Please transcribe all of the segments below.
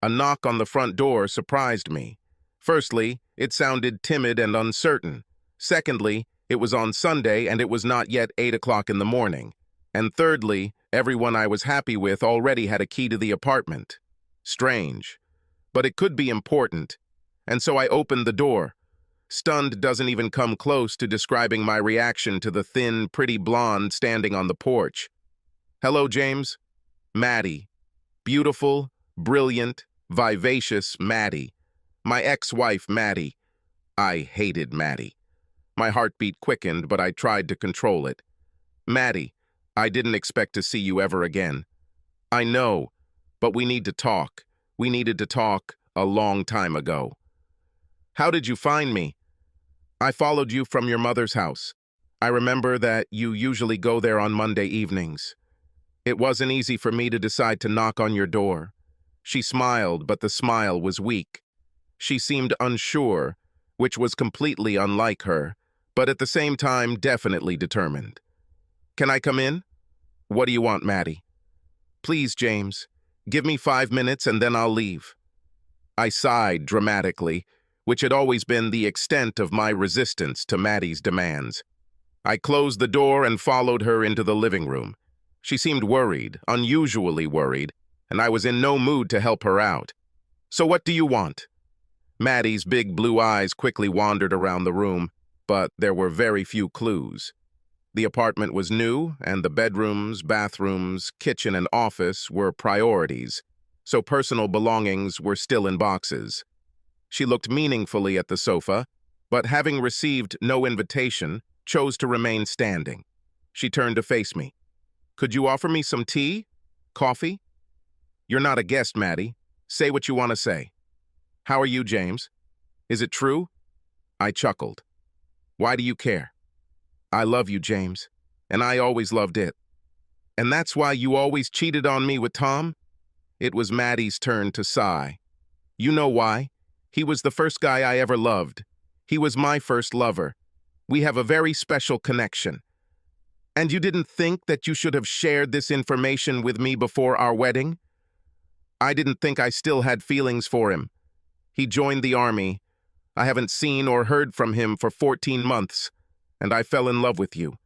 A knock on the front door surprised me. Firstly, it sounded timid and uncertain. Secondly, it was on Sunday and it was not yet 8 o'clock in the morning. And thirdly, everyone I was happy with already had a key to the apartment. Strange. But it could be important. And so I opened the door. Stunned doesn't even come close to describing my reaction to the thin, pretty blonde standing on the porch. "Hello, James." Maddie. Beautiful, brilliant, vivacious Maddie. My ex-wife, Maddie. I hated Maddie. My heartbeat quickened, but I tried to control it. "Maddie, I didn't expect to see you ever again." "I know, but we need to talk. We needed to talk a long time ago." "How did you find me?" "I followed you from your mother's house. I remember that you usually go there on Monday evenings. It wasn't easy for me to decide to knock on your door." She smiled, but the smile was weak. She seemed unsure, which was completely unlike her, but at the same time definitely determined. "Can I come in?" "What do you want, Maddie?" "Please, James, give me 5 minutes and then I'll leave." I sighed dramatically, which had always been the extent of my resistance to Maddie's demands. I closed the door and followed her into the living room. She seemed worried, unusually worried, and I was in no mood to help her out. "So what do you want?" Maddie's big blue eyes quickly wandered around the room, but there were very few clues. The apartment was new, and the bedrooms, bathrooms, kitchen, and office were priorities, so personal belongings were still in boxes. She looked meaningfully at the sofa, but having received no invitation, chose to remain standing. She turned to face me. "Could you offer me some tea? Coffee?" "You're not a guest, Maddie. Say what you want to say." "How are you, James? Is it true?" I chuckled. "Why do you care?" "I love you, James, and I always loved it." "And that's why you always cheated on me with Tom?" It was Maddie's turn to sigh. "You know why? He was the first guy I ever loved. He was my first lover. We have a very special connection. And you didn't think that you should have shared this information with me before our wedding?" "I didn't think I still had feelings for him. He joined the army. I haven't seen or heard from him for 14 months, and I fell in love with you.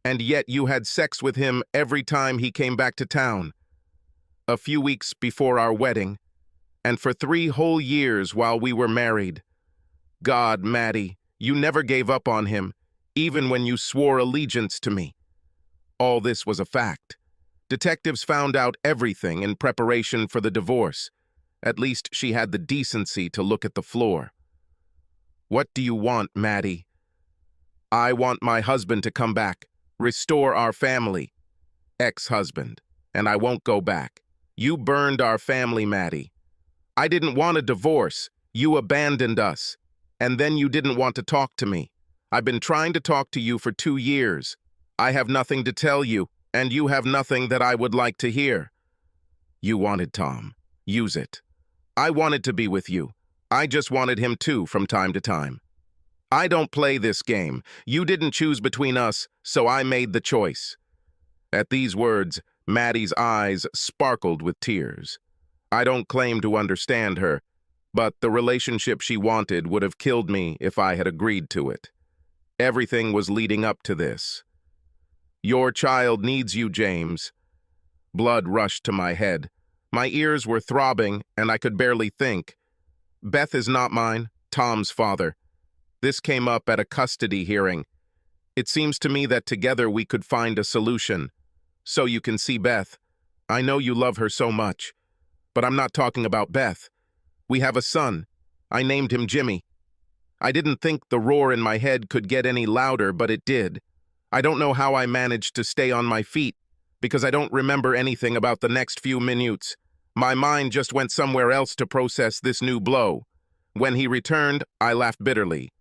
And yet you had sex with him every time he came back to town. A few weeks before our wedding, and for 3 whole years while we were married. God, Maddie, you never gave up on him, even when you swore allegiance to me." All this was a fact. Detectives found out everything in preparation for the divorce. At least she had the decency to look at the floor. "What do you want, Maddie?" "I want my husband to come back, restore our family." "Ex-husband, and I won't go back. You burned our family, Maddie. I didn't want a divorce. You abandoned us. And then you didn't want to talk to me. I've been trying to talk to you for 2 years. I have nothing to tell you, and you have nothing that I would like to hear." "You wanted Tom. Use it." "I wanted to be with you. I just wanted him too from time to time. I don't play this game. You didn't choose between us, so I made the choice." At these words, Maddie's eyes sparkled with tears. I don't claim to understand her, but the relationship she wanted would have killed me if I had agreed to it. Everything was leading up to this. "Your child needs you, James." Blood rushed to my head. My ears were throbbing, and I could barely think. "Beth is not mine, Tom's father. This came up at a custody hearing. It seems to me that together we could find a solution. So you can see Beth. I know you love her so much. But I'm not talking about Beth. We have a son. I named him Jimmy. I didn't think the roar in my head could get any louder, but it did. I don't know how I managed to stay on my feet, because I don't remember anything about the next few minutes. My mind just went somewhere else to process this new blow. When he returned, I laughed bitterly.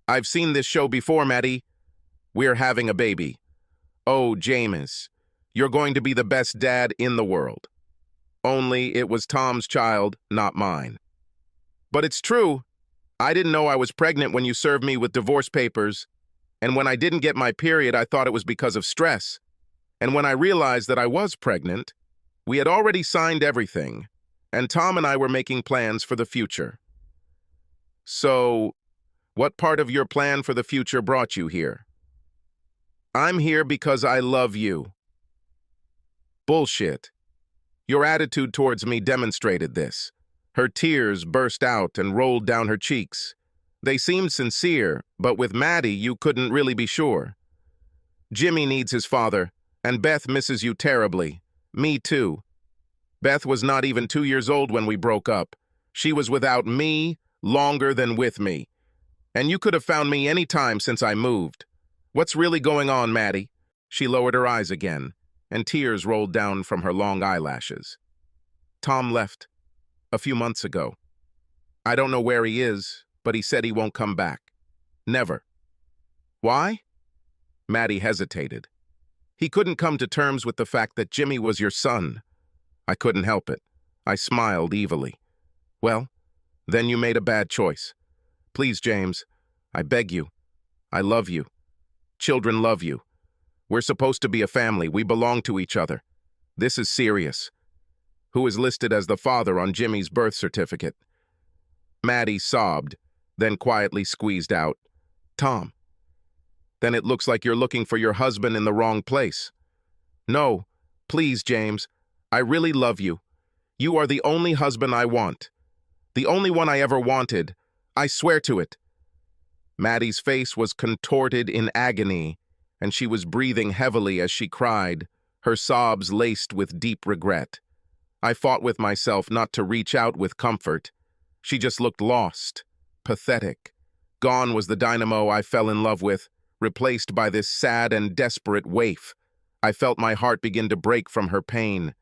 "I've seen this show before, Maddie. We're having a baby. Oh, James, you're going to be the best dad in the world." Only it was Tom's child, not mine. "But it's true. I didn't know I was pregnant when you served me with divorce papers. And when I didn't get my period, I thought it was because of stress. And when I realized that I was pregnant, we had already signed everything. and Tom and I were making plans for the future. So, what part of your plan for the future brought you here? I'm here because I love you. Bullshit. Your attitude towards me demonstrated this. Her tears burst out and rolled down her cheeks. They seemed sincere, but with Maddie, you couldn't really be sure. Jimmy needs his father, and Beth misses you terribly. Me too. Beth was not even 2 years old when we broke up. She was without me longer than with me. And you could have found me any time since I moved. What's really going on, Maddie? She lowered her eyes again, and tears rolled down from her long eyelashes. Tom left a few months ago. I don't know where he is, but he said he won't come back. Never. Why? Maddie hesitated. He couldn't come to terms with the fact that Jimmy was your son. I couldn't help it. I smiled evilly. Well, then you made a bad choice. Please, James, I beg you. I love you. Children love you. We're supposed to be a family. We belong to each other. This is serious. Who is listed as the father on Jimmy's birth certificate? Maddie sobbed, then quietly squeezed out, Tom. Then it looks like you're looking for your husband in the wrong place. No, please, James. I really love you. You are the only husband I want. The only one I ever wanted. I swear to it. Maddie's face was contorted in agony, and she was breathing heavily as she cried, her sobs laced with deep regret. I fought with myself not to reach out with comfort. She just looked lost, pathetic. Gone was the dynamo I fell in love with, replaced by this sad and desperate waif. I felt my heart begin to break from her pain.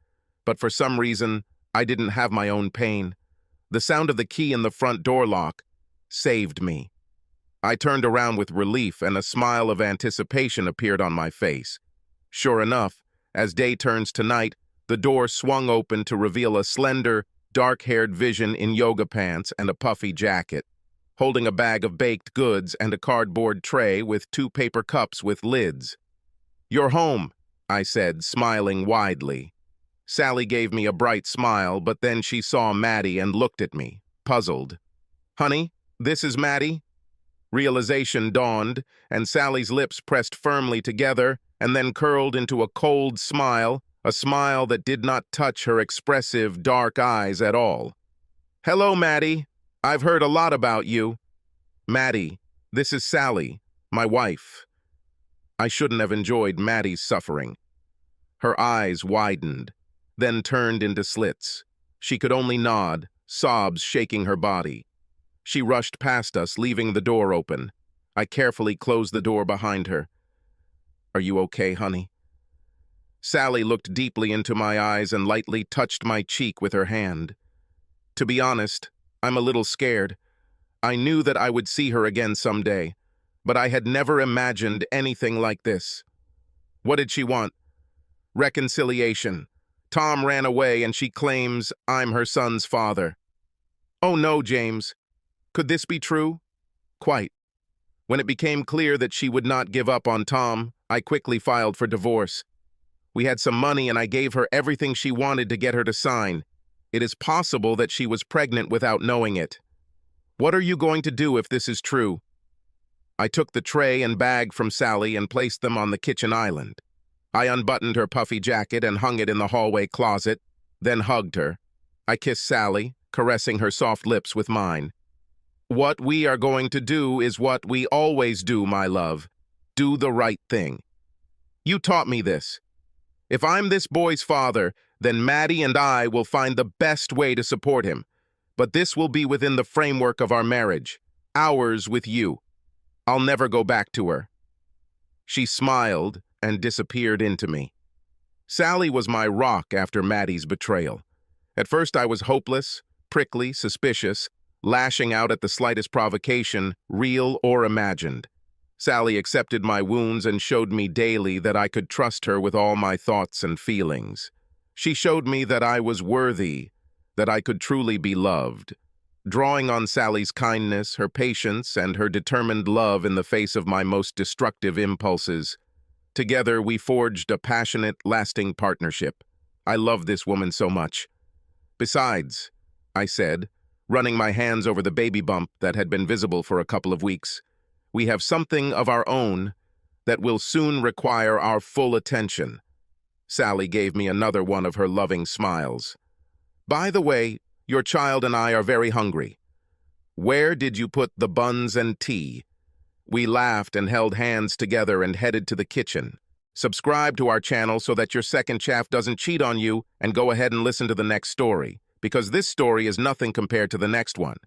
But for some reason, I didn't have my own pain. The sound of the key in the front door lock saved me. I turned around with relief, and a smile of anticipation appeared on my face. Sure enough, as day turns to night, the door swung open to reveal a slender, dark-haired vision in yoga pants and a puffy jacket, holding a bag of baked goods and a cardboard tray with 2 paper cups with lids. "You're home," I said, smiling widely. Sally gave me a bright smile, but then she saw Maddie and looked at me, puzzled. "Honey, this is Maddie?" Realization dawned, and Sally's lips pressed firmly together and then curled into a cold smile, a smile that did not touch her expressive, dark eyes at all. "Hello, Maddie. I've heard a lot about you." "Maddie, this is Sally, my wife." I shouldn't have enjoyed Maddie's suffering. Her eyes widened, then turned into slits. She could only nod, sobs shaking her body. She rushed past us, leaving the door open. I carefully closed the door behind her. "Are you okay, honey?" Sally looked deeply into my eyes and lightly touched my cheek with her hand. To be honest, I'm a little scared. I knew that I would see her again someday, but I had never imagined anything like this. What did she want? Reconciliation. Tom ran away and she claims I'm her son's father. Oh no, James. Could this be true? Quite. When it became clear that she would not give up on Tom, I quickly filed for divorce. We had some money and I gave her everything she wanted to get her to sign. It is possible that she was pregnant without knowing it. What are you going to do if this is true? I took the tray and bag from Sally and placed them on the kitchen island. I unbuttoned her puffy jacket and hung it in the hallway closet, then hugged her. I kissed Sally, caressing her soft lips with mine. What we are going to do is what we always do, my love. Do the right thing. You taught me this. If I'm this boy's father, then Maddie and I will find the best way to support him. But this will be within the framework of our marriage, ours with you. I'll never go back to her. She smiled and disappeared into me. Sally was my rock after Maddie's betrayal. At first I was hopeless, prickly, suspicious, lashing out at the slightest provocation, real or imagined. Sally accepted my wounds and showed me daily that I could trust her with all my thoughts and feelings. She showed me that I was worthy, that I could truly be loved. Drawing on Sally's kindness, her patience, and her determined love in the face of my most destructive impulses, together we forged a passionate, lasting partnership. I love this woman so much. Besides, I said, running my hands over the baby bump that had been visible for a couple of weeks, we have something of our own that will soon require our full attention. Sally gave me another one of her loving smiles. By the way, your child and I are very hungry. Where did you put the buns and tea? We laughed and held hands together and headed to the kitchen. Subscribe to our channel so that your second chaff doesn't cheat on you, and go ahead and listen to the next story, because this story is nothing compared to the next one.